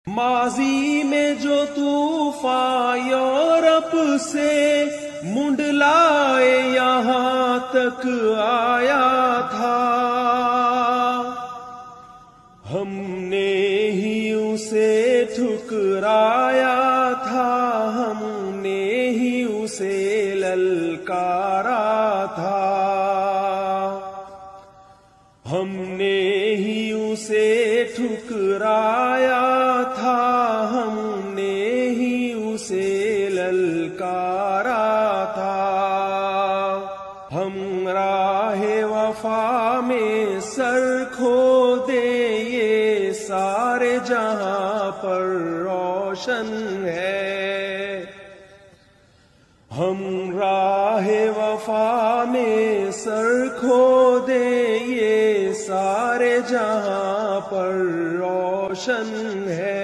ماضی میں جو طوفان یورپ سے منڈلائے یہاں تک آیا تھا، ہم نے ہی اسے ٹھکرایا تھا، ہم نے ہی اسے للکارا تھا، ہم نے ہی اسے ٹھکرایا تھا، ہم نے ہی اسے للکارا تھا۔ ہم راہ وفا میں سر کھو دے، یہ سارے جہاں پر روشن ہے۔ ہم راہ وفا میں سر کھو دے، یہ سارے جہاں پر روشن ہے۔